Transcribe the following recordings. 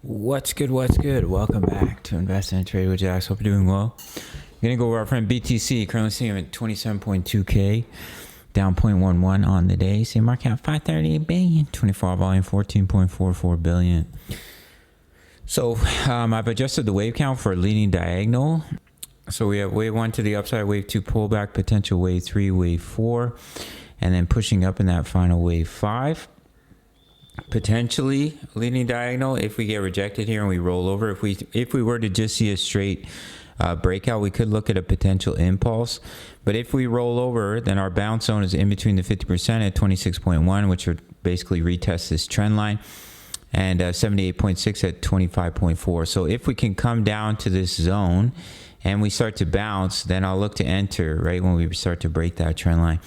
What's good? What's good? Welcome back to Invest and Trade with Jaxx. Hope you're doing well. I'm gonna go over our friend BTC. Currently seeing him at 27.2k, down 0.11 on the day. See market cap 538 billion, 24 volume 14.44 billion. So I've adjusted the wave count for leading diagonal. So we have wave 1 to the upside, wave 2 pullback, potential wave 3, wave 4, and then pushing up in that final wave 5. Potentially leading diagonal if we get rejected here and we roll over. If we were to just see a straight breakout, we could look at a potential impulse. But if we roll over, then our bounce zone is in between the 50% at 26.1, which would basically retest this trend line, and 78.6 at 25.4. So if we can come down to this zone and we start to bounce, then I'll look to enter right when we start to break that trend line.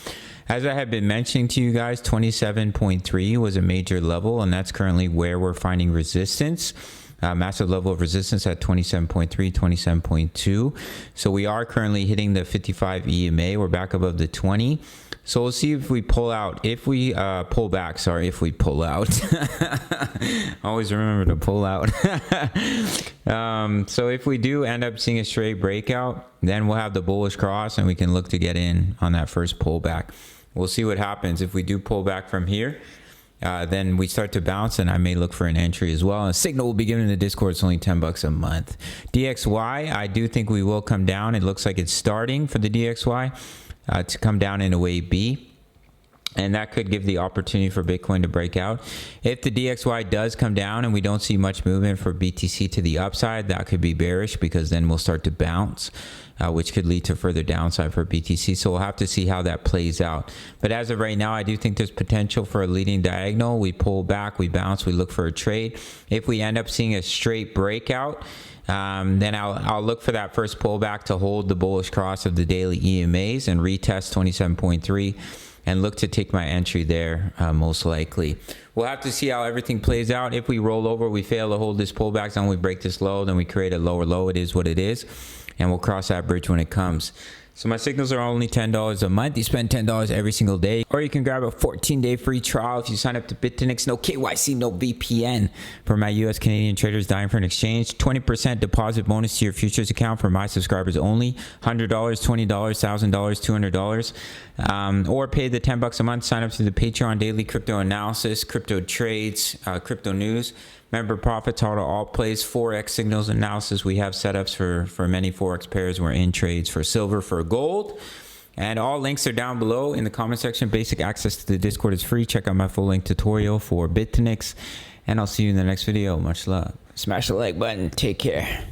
As I have been mentioning to you guys, 27.3 was a major level, and that's currently where we're finding resistance. Massive level of resistance at 27.3, 27.2. So we are currently hitting the 55 EMA. We're back above the 20. So we'll see if we pull out. If we pull back, sorry, if we pull out. Always remember to pull out. So if we do end up seeing a straight breakout, then we'll have the bullish cross and we can look to get in on that first pullback. We'll see what happens. If we do pull back from here, then we start to bounce and I may look for an entry as well. A signal will be given in the Discord. It's only $10 a month. DXY, I do think we will come down. It looks like it's starting for the DXY to come down into wave B. And that could give the opportunity for Bitcoin to break out. If the DXY does come down and we don't see much movement for BTC to the upside, that could be bearish because then we'll start to bounce, which could lead to further downside for BTC. So we'll have to see how that plays out. But as of right now, I do think there's potential for a leading diagonal. We pull back, we bounce, we look for a trade. If we end up seeing a straight breakout, then I'll look for that first pullback to hold the bullish cross of the daily EMAs and retest 27.3 and look to take my entry there most likely. We'll have to see how everything plays out. If we roll over, we fail to hold this pullback zone, we break this low, then we create a lower low. It is what it is, and we'll cross that bridge when it comes. So my signals are only $10 a month. You spend $10 every single day, or you can grab a 14-day free trial if you sign up to BITUNIX. No KYC, no VPN. For my US Canadian traders dying for an exchange, 20% deposit bonus to your futures account for my subscribers only. $100, $20, $1,000, $200. Or pay the $10 a month. Sign up to the Patreon daily crypto analysis, crypto trades, crypto news. Member profits, all plays, Forex signals analysis. We have setups for many Forex pairs. We're in trades for silver, for gold. And all links are down below in the comment section. Basic access to the Discord is free. Check out my full link tutorial for BITUNIX. And I'll see you in the next video. Much love. Smash the like button. Take care.